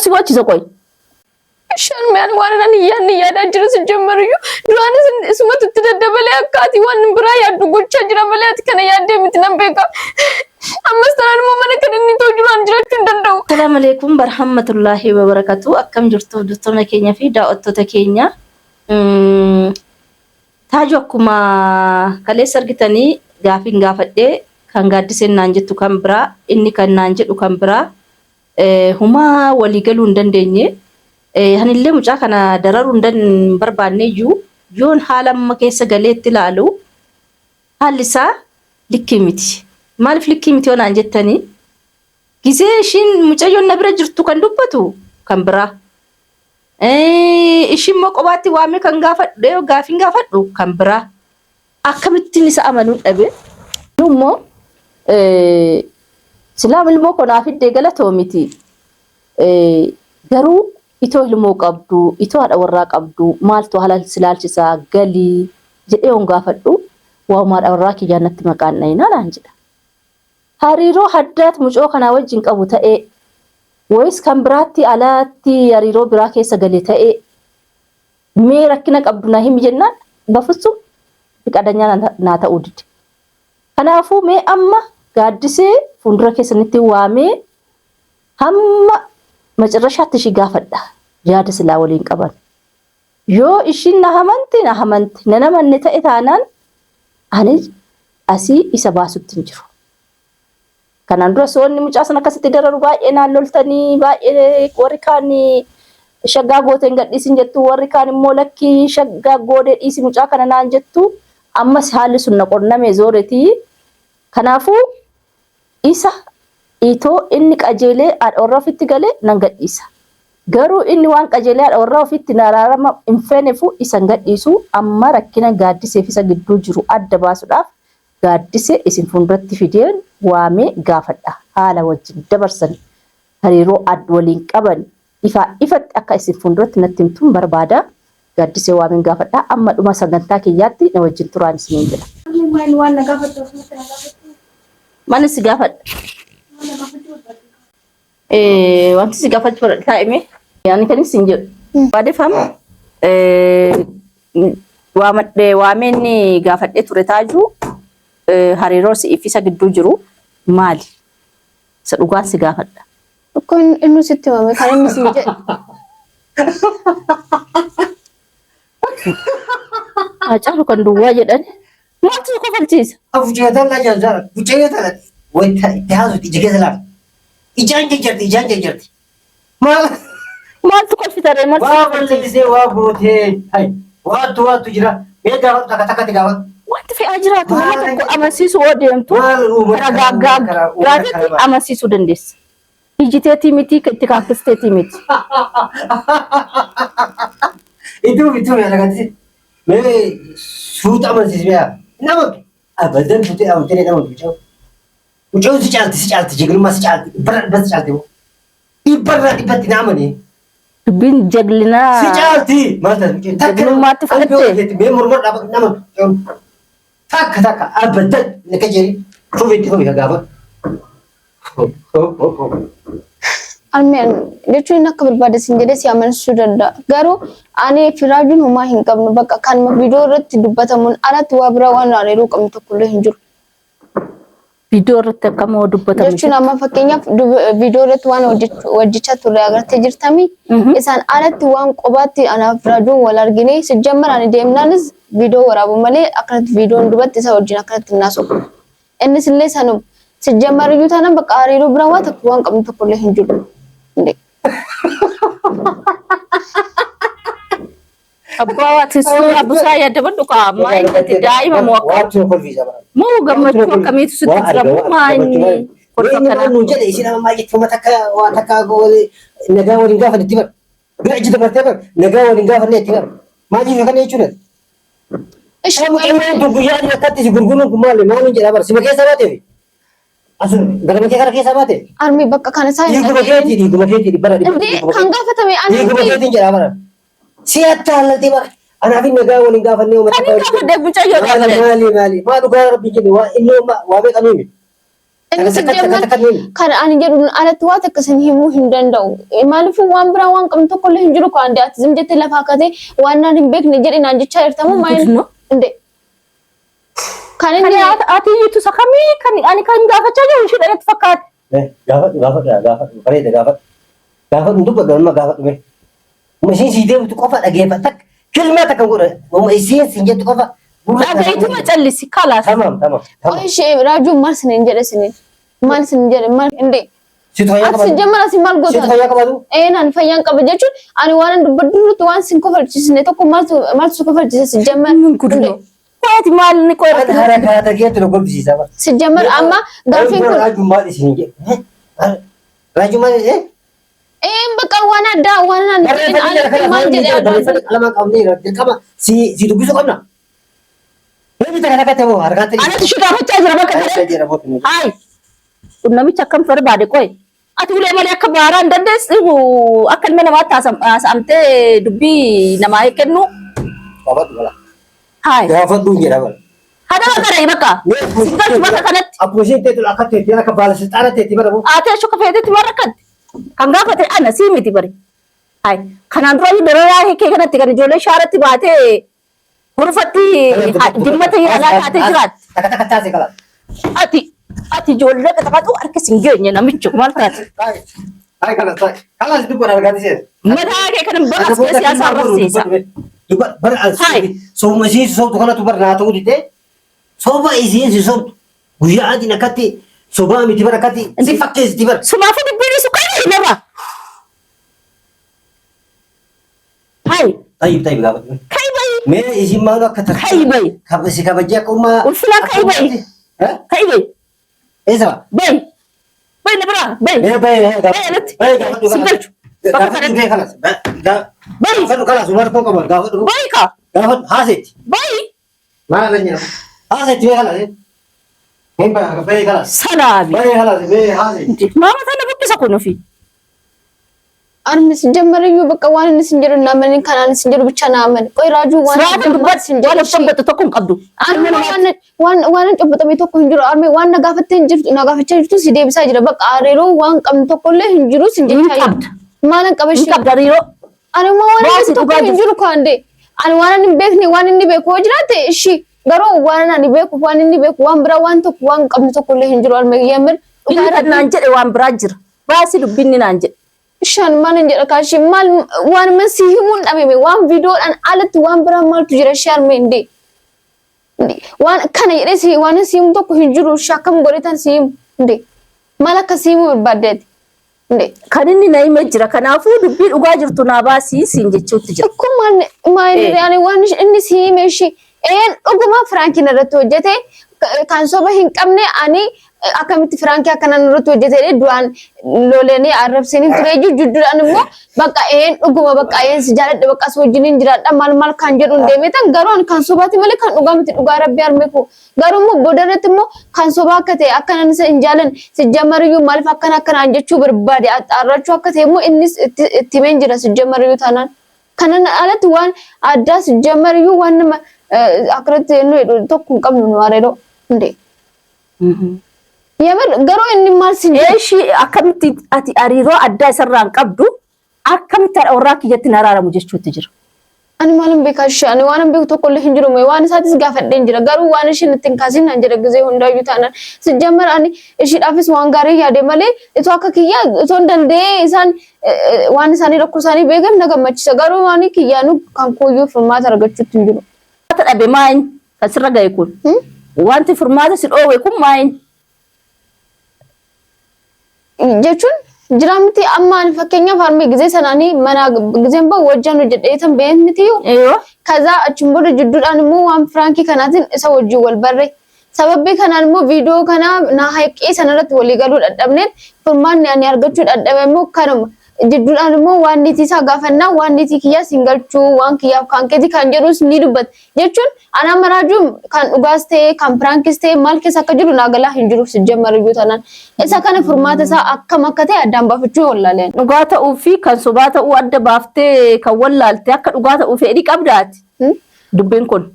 ሲዋች ዘቆይ ሸልማን ዋናን ያን ዳጅርስ ጀመርዩ ዱራንስ እስመት ተደደበለ አካቲ ዋን ብራ ያዱ ጎቻ ጅራበላት ከነ ያደምት ነምበቃ አመስተራን መመለከተኒ ተጁራን ጅራቹ እንደው ሰላም አለይኩም በረህመቱላሂ ወበረካቱ አከም ጅርቱ ዱተነ ኬኛ ፊ ዳኦቶ ተኬኛ ታጆኩማ ከሌ ሰርግተኒ ጋፊን ጋፈዴ ካንጋዲሰን ናንጀቱ ካምብራ እኒ ከናንጀዱ ካምብራ ሁማ ወሊገሉ እንደንደኘ hanillee mucaa kana dararu ndan barbaanne yoon haala amma keessa galeetti ilaalu haalli isaa likkii miti. Maaliif likkii miti yoo naan jettanii gisee ishiin mucayyoon na bira jirtu kan dubbatu kan biraa. Ishiin immoo qobaatti waamee kan gaafadhu yoo gaafiin gaafadhu kan biraa. Akkamittiin isa amanuu dhabe. Immoo silaam ilmoo konaaf iddee galatoo miti. Garuu itoo ilmoo qabdu itoo haadha warraa qabdu maaltu halal silaalchisaa galii jedhee on gaafadhu waamaadha warraa kiyyaannatti maqaan dhayinaa laan jedha. Hariiroo haddaat mucoo kanaa wajjin qabu ta'ee wayis kan biraatti alaatti hariiroo biraa keessa galee ta'ee mee rakkina qabdu na himi jennaan bafusum fiqadanyaa naa ta'uu dide. Kanaafuu mee amma gaaddisee fuuldura keessanitti waamee hamma macarrashaatti ishii gaafadha yaada silaa waliin qaban yoo ishiin na hamanti na namanne ta'e taanaan ani asii isa baasutti hin jiru. Kanaan dura soonni mucaa sana akkasitti dararu baay'ee naan loltanii baay'ee warri kaan shaggaa gooteen gadhiisin jettu warri kaan immoo lakkii shaggaa goodee dhiisi mucaa kana naan jettu ammas haalli sun na qonname zooretii. Kanaafuu isa itoo inni qajeelee haadha warraa ofitti galee nan gadhiisa. Garuu inni waan qajeelee haadha warraa ofitti naraarama hin feenefu isa gadhiisu amma rakkina gaaddiseef isa gidduu jiru adda baasuudhaaf gaaddisee isin fuulduratti fideen waamee gaafadha. Haala wajjin dabarsan hariiroo waliin qaban ifatti akka isin fuulduratti natti himtuun barbaada. Gaaddisee waameen gaafadha. Amma dhuma sagantaa kiyyaatti na wajjin turaan isiniin jedha. Manis gaafadha. Wanti si gaafachuu taa'ime yaani kan isin jedhu baadefam waameen gaafadhee ture taaju hariiroo si'iif isa gidduu jiru maali? Isa dhugaan si gaafadha. Kun inni sitti waame kan inni si jedhu. Acaalu kan duwwaa jedhani maaltu kofalchiisa? Afuujeetan la jaajara bucheetan wayta itti ijjigee salaam. Ijaan jirti. Maaltu kolfitare maaltu? Waa bal'isee waa gootee waatu jira. Mee gaafa takka gaafa. Wanti fe'aa jiraatu nama tokko amansiisuu oo deemtu gaafatti amansiisuu dandeessa. Ijjiteetii miti itti kaaffisteetii miti. Iddoo yaadagatti mee suuta amansiisee nama abadan futee amantee nama bichoo. Mucoo si caalti jeglummaa si caalti barra si caalti ibarra dibatti naamani bin jeglinaa si caalti maata jeglummaatti fudhatte mee mormor dhaba nama takka abadan naka jeri fuufitti fuufi gaafa Almeen jechuun akka barbaade sin jedhee si amansiisuu danda'a. Garuu ani firaajuun homaa hin qabnu bakka kanuma viidiyoo irratti dubbatamuun alatti waa biraa waan hariiroo qabnu tokkollee hin jiru. Viidiyoo irratti akkama dubbatamu jechuun amma fakkeenyaaf viidiyoo irratti waan hojjechaa turre agartee jirtami isaan alatti waan qobaatti anaaf firaajuun wal argine sijjammar ani deemnaanis viidiyoo waraabu malee akkanatti viidiyoon dubbatti isa wajjin akkanatti naasu. Innis illee sanum sijjammar iyyuu taanaan bakka hariiroo biraa waa tokko waan qabnu tokkollee hin jiru. Abbaa abusaa yaadaban dhugaa maayinti daa'ima moo gammachuu akkamiitu sitti jiramu maayinni kolfa kana nu jedhe isin amma maayituma takka nagaa waliin gaafa itti bar bira ijji dabartee bar nagaa waliin gaafa itti bar maaliif kana jechuudha. Amma guyyaa inni akkatti si gurguruun kun maali jedha bar sima keessa baatee asun galma kee kana keessa baatee armi bakka kana isaa dhiiguma keetii bara kan gaafatame ani dhiiguma keetiin jedha bara si attaallatee bara anaafin nagaa waliin gaafannee uummata kan gaafadhe mucayyoo qabne maali maa dhugaa rabbi jedhe waa inni waa beekamii Inni sijjamman kan ani jedhu alatti waa takka isin himuu hin danda'u. Maaliif waan biraa waan qabnu tokko illee hin jiru kan andi ati zim jettee lafa akkatee waan naan hin beekne jedhi naan jechaa jirtamu maayini inde. Kan inni ati yitu sakamii kan ani kan gaafachaa jiru ishee dhalatti fakkaate. Gaafadhu bareeda gaafadhu. Gaafadhu dubba galma gaafadhu. Mashiin si deemtu qofa dhageeffata. Kilmaa takka godha. Isiin si jettu qofa. Dhagaytu macallisi kalaas. Tamam. oh ishee raajuun maal sinin jedhe sinin. Maal sinin jedhe maal inde. Situ fayyaa Ati qabatu. sijjamman asi maal Situ gootan? fayyaa qabatu. Naan fayyaan qaba jechuun ani waan dubbadduutu waan sin kofalchisne tokko maaltu kofalchise sijjamman. Guddo. Waati maal ni qoyatu. Harakaata geetu na golbisiisa. Sijjamman amma gaafiin kun Raajuun maal isin jedhe? Raajuun maal jedhe? bakka waan addaa waan naan jedhin alatti maal jedhe addaa. Alamaan qabnee dirqama si dubbisu qabna. Namni takka takka ta'uu harkaatti. Anatu shi gaafachaa jira bakka kanatti. Hai. Kun namicha akkam barbaade qoy. Ati ulee malee akka baaraa hin dandeessu akka ilma namaatti haasa'amtee dubbii namaa kennu. Gaafadhu bala. Hai. Gaafadhu hin jedha bala. Hada bakka bakka. Sigalchu bakka kanatti. Akkuma isheen teetu akka teetti akka baalasilxaana teetti bara boo. Ate shuka feetetti marrakkatti. Kan gaafate ana sii miti bari. Hai. Kanaan dura dararaa hiikee kanatti kan ijoollee shaaratti baatee gurfatti dimmata yaalaa taatee jiraatti. Takka takka taasise kala. Ati ijoollee qaxaqatu harka sin geenye namichi maal firaati? Hai kalas dubban argaatise. Mataa kee kan bakas kee siyaasaa barsiisa. Dubban bara alsi. Sooma isheen sobtu kanatu bara naa ta'uu dite. Soba isheen sobtu guyyaa adii akkatti sobaa miti bara akkatti si fakkeessiti bara. Sumaafu dubbiin isu kan nama. Hai. Tayyib gaafatu. Kai bai. Mee isin maal akka takka. Kai bai. Si kabajee akka uumaa. Ulfina kai bai. Kai bai. Eessa? Bai. Bai na bira. Bai. Bai alatti. gaafatu. Sigalchu. Bakka kanatti. Kalas. Gaafatu kalas umar koo qaban gaafatu. Bai ka. Gaafatu haaseeti. Bai. Maal la nyaata? Haaseeti mee kalas. Mee bai kalas. Salaabi. Bai kalas mee haaseeti. Mama sana buqqisa kun ofi. Ani sijjammariyyuu bakka waan inni sin jedhu naamanii kanaan sin jedhu bicha naamani. Qoy raajuu waan Siraatiin dubbatti wal shabbatu tokko hin qabdu. waan cobbatamee tokko hin jiru. Armee waan na gaafattee hin jirtu na gaafachaa jirtu si deebisaa jira. Bakka areeroo waan qabnu tokko illee hin jiru sin jechaa jirtu. Maal hin qabashi? Hin qabda hariiroo. Ani waan inni tokko hin jiru kaande. Ani waan inni beekne waan inni beeku hoo jiraate ishi garuu waan ani beeku waan inni beeku waan biraa waan tokko waan qabnu tokko illee hin jiru. Armee yemmir. Inni kan naan jedhe waan biraa jira. Baasii dubbinni naan jedhe. Shan maal hin jedha kaashi maal waan masi himuun dhabame waan viidiyoodhaan alatti waan biraa maaltu jira sharme inde waan kana jedhee si waan si himu tokko hin jiru shakkam godhetan si himu inde maal akka si himu barbaaddeeti inde Kan inni na himee jira. Kanaafuu dubbii dhugaa jirtu naa baasii siin jechuutti jira. akkuma maal waan inni si hime shi dhuguma firaankiin irratti hojjete kan soba hin qabne ani akkamitti firaankii akkanaan irratti hojjetee du'aan lolanii arrabsanii ture jidduudhaan immoo bakka dhuguma bakka si jaaladhe bakka as wajjiniin jiraadha maal kan jedhu hin deemetan garuu kan sobaati malee kan dhugaa miti dhugaa rabbi armeeku garuu immoo boodarratti immoo kan sobaa akka ta'e akkanaan isa hin jaalan sijjammariyyuu maaliif akkanaan jechuu barbaade arrachuu akka ta'e immoo innis itti himeen jira sijjammariyyuu taanaan kanan alatti waan addaa sijjammariyyuu waan nama akkanatti tokko hin qabnu nu areeroo hundee. Yamir garuu inni maal sin Eeshi akkamitti ati hariiroo addaa isarraan qabdu akkamitti haadha warraa kiyyatti araaramu jechuutti jira. ani maalin beekashi ani waan beeku tokko illee hin jiru waan isaatis gaafadheen jira garuu waan ishiin ittiin kaasin nan jedha gizee hundaayyuu taanaan sijjammar ani ishiidhaafis waan gaarii yaade malee itoo akka kiyyaa itoo danda'ee isaan waan isaanii rakkoo isaanii beekan na gammachisa garuu waan kiyyaanu kan kooyyuu furmaata argachuutti hin jiru. Wanta dhabe maayin kan sirra ga'e kun. Wanti furmaata si dhoowwe kun maayin. Jechuun jiraamti amma ani fakkeenyaaf harmee gizee sanaanii mana gizeen ba'u wajjin hojjedheetan beekni mitiyyuu. Kazaa achiin booda jidduudhaan immoo waan firaankii kanaatiin isa wajjin wal barre. Sababii kanaan immoo viidiyoo kana na haqee sanarratti walii galuu dadhabneet furmaanni ani argachuu dadhabe immoo kanuma. Jidduudhaan immoo waan niitii isaa gaafannaa waan niitii kiyyaa siin galchuu waan kiyyaaf kan keeti kan jedhus ni dubbata. Jechuun anaa maraajuu kan dhugaas ta'e kan firaankis ta'e maal keessa akka jiru naagalaa hin jiru sijjammariyyuu taanaan. Isa kana furmaata isaa akkam akka ta'e addaan baafachuu wallaaleen. Dhugaa ta'uu fi kan sobaa ta'uu adda baaftee kan wallaalte akka dhugaa ta'uu fedhii qabdaati. Dubbiin kun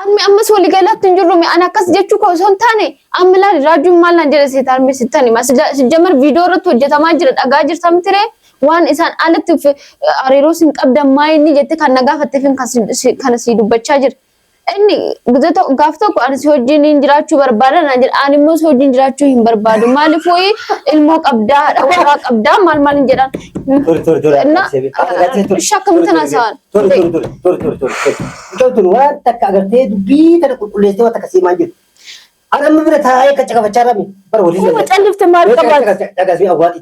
Armi ammas walii galaatti hin jirru ani akkas jechuu koo osoo hin taane amma laali raajuun maal naan jedhe seeta armi sittani sijjamar viidiyoo irratti hojjetamaa jira dhagaa jirtam ture waan isaan alatti hariiroo sin qabdan maayinni jette kan na gaafatteef kan si dubbachaa jira. Inni gaaf tokko ani si wajjin jiraachuu barbaada naan jedha ani immoo si wajjin jiraachuu hin barbaadu maaliif wayii ilmoo qabdaa haadha warraa qabdaa maal hin jedhan. Shakkamitti naasa'an. Waan takka agartee dubbii tana qulqulleessitee waan takka siimaa jiru. Ana amma bira taa'ee kan caqafachaa rabbi bara walii Kuma callifte maal qabaatu? Dhagasii awwaati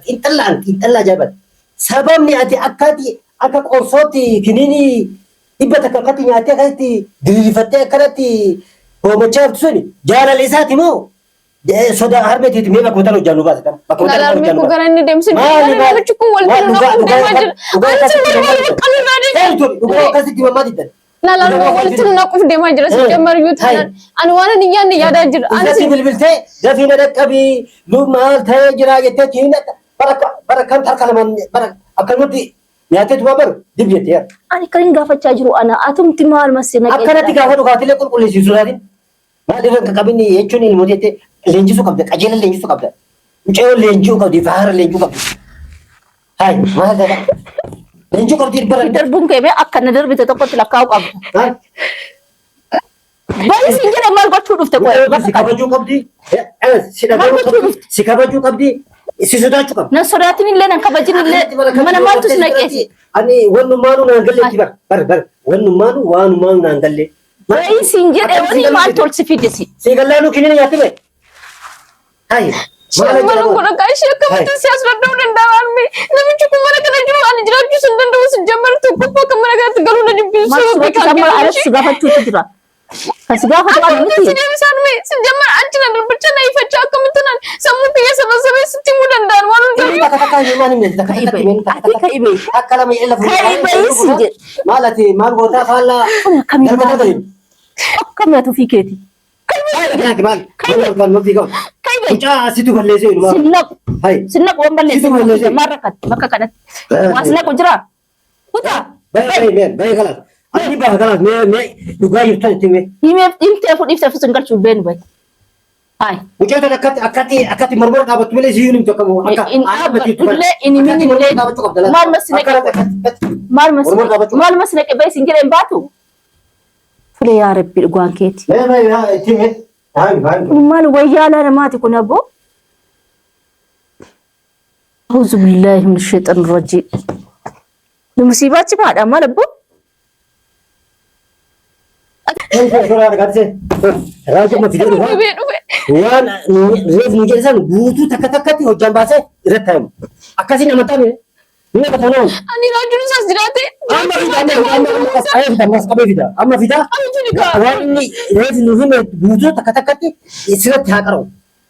xiinxalaa ajaa'iban. Sababni ati akka qorsootti kiniinii dhibba takka akkatti nyaattee akkasitti diriirfattee akkanatti hoomachaa jirtu suni jaalala isaati moo sodaa harmeetiiti mee bakka butaan hojjaan nu baase kan bakka butaan hojjaan nu baase. Gara inni deemsi namichi kun wal ta'uu naaf deemaa jira. Ani si barbaadu qalbiidhaa deema. Dhugaa akkasitti mammaa diddan. Lala walitti naquuf deemaa jira sijjammar iyyuu taanaan ani waan ani yaadne yaadaa jira. Ani bilbiltee dafiina dhaqqabii maal ta'ee jira jettee kiina bara kan harka lamaan bara akkanumatti nyaatee tumaa baru dibjettee. Ani kan hin gaafachaa jiru ana atumti maal masina qeeqa. Akkanatti gaafa dhugaatilee qulqulleessisu laatiin maaliif akka qabinni jechuun ilmoo jettee leenjisuu qabda qajeela leenjisuu qabda mucayyoo leenjisuu qabdi faara leenjisuu qabdi. Hayi maal ta'e leenjisuu qabdi bara darbuun keemee akka na darbite tokkotti lakkaa'u qabdu. Baay'ee siin jedhe maal gochuu dhufte qo'ee. Si kabajuu qabdi si kabajuu qabdi. Si sodaachuu qabdi. Na sodaatin illee nan kabajin illee mana maaltu si naqeesi. Ani wannumaanuu naan galleetti bara wannumaanuu waanumaanuu naan gallee. Baay'ee siin jedhe wani maal tolsi fidesi. Si gallaanuu kiniina nyaatte ba'e. Hayi. Mana godha gaashee akkamitti si asirratti danda'u armi namichi kun mana kana jiru ani jiraachuu sun danda'u sijjammar tokko akka mana kanatti galuu na jibbisu. Maal suuratti sammaa alatti si gaafachuutu jira. Kan si gaafatu ana miti. Si deebisaan mee sijjammar achi na darbachaa na ifachaa akkamitti naan sammuu kiyya sabasabee sitti himuu danda'an waan hundayyuu. Bakka takkaa himaan hin beektu takka takka himaan Ati ka ibee. akka lama jedhe lafa. Ka ibee si jedhe. Maal ati maal gootaa faallaa. Akkamii akkamii atu fi keeti. Situ balleessee Sinnaq waan balleessee maarra bakka kanatti. Waa sinnaqu jira. Kutaa. Baay'ee kalaas. Ani baay'ee kalaas mee dhugaa jirtan itti mee. Himtee fudhiif sun galchuu beenu bayi. Hayi. Mucaan akkatti mormora dhaabattu malee siyyuu nimtu akka illee inni minni illee maal masnaqe bayi sin jedheen baatu. Fule yaa rabbi dhugaan keeti. Maal wayyaala namaati kun abbo. Auzu billahi min shaitan rajim. Musiibaachi maadha maal abbo. Waan reef nu jedhan guutuu takka takkatti hojjaan baasee irratti ta'amu. Akkasiin amantaa mee? Ni amantaa Ani raajuun isaas jiraate. amma fida waan inni reef nu hime guutuu takka takkatti sirratti haa qara'u.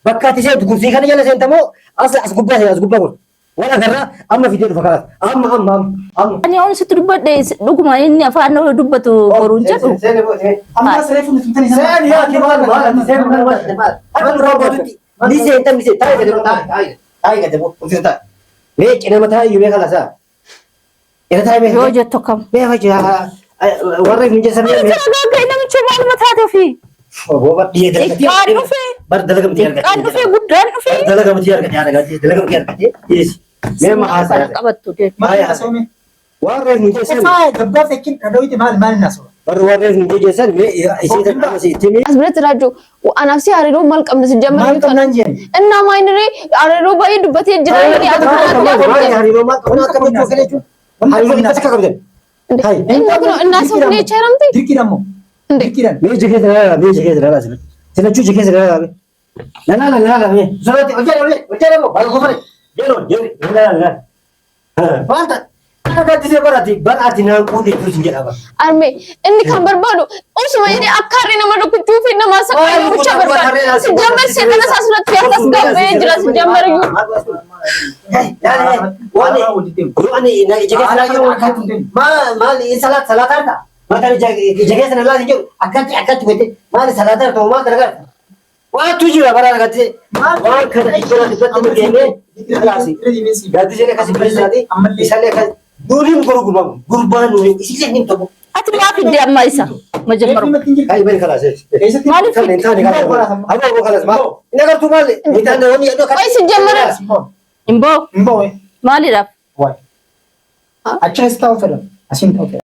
Bakka ati seentu kursii kana jala seentamoo as gubbaa kun. Waan agarraa amma fidee dhufa kalaas. Amma. Ani on sitti dubbadhe dhuguma inni afaan dubbatu boruun jedhu. Amma reef nu fintani sana. Seen yaa kimaal maal. Akka duraa gootutti ni seentan taa'ee gadi bu'u. Mee cina mataa iyyuu mee kalaasaa. Ina taa'ee mee. Yoo jettu akkam. Mee hojii warra hin jeessan mee. Gaaga'e namicha maal mataa ta'e. Xiqqaan dhufee. Bar dalagamtii argate. Xiqqaan dhufee guddaan dhufee. Dalagamtii argate. Mee mahaasaa. Qabattu deemu. Maal haasawme? Warra hin jeessan. Gabbaaf ekin dhadhooti maal naasoo? Warra hin jeessan mee isii takka asitti mee. Asbiratti raajuu anaaf si hariiroo maal qabna si jammar Maal qabnaan jeen? innaa maayiniree hariiroo baay'ee dubbatee jira inni akka kanaatti Hariiroo maal qabna akka gochuu fedhe jechuudha. Hariiroo dhibba takka qabdan. inni kun innaa soofnee cheeramti Dirqiidhaan moo? Dirqiidhaan. Mee jikeessa dhala asirratti. Silachuu jikeessa dhala mee. Lala mee. Soroti hojjaa moo baal gofare. Jeeroon lala. Wanta akka gaddisee baraati naan quudhe tursin jedhama. arme inni kan barbaadu osuma inni akka harree nama dhukkubchuu fi nama saqqaa gocha barbaadu si jammar seeqana isaa asirratti akkas gabbee jira si jammar iyyuu maali salaataa mataan jageessa na laata jiru akkatti gote maali salaataa ta'u maal gargaara waatu jira bara argatte waan kana ijoollee dubbatti nu deemee gaddisee akkasii bilisaati isaallee akkas Nuuni gurbaan nuuni isiisan hin ta'u. Ati maaf iddee amma isa majammaro. Kai bari kalas. Maaliif Kan intaani kan. Abo kalas ma. Ina gartuu maal? Intaani wani yadoo kan. Wai si jammara. Imboo Mboo maaliidhaaf? waay. Achi as taa'u fedhan. Asiin ta'u fedhan.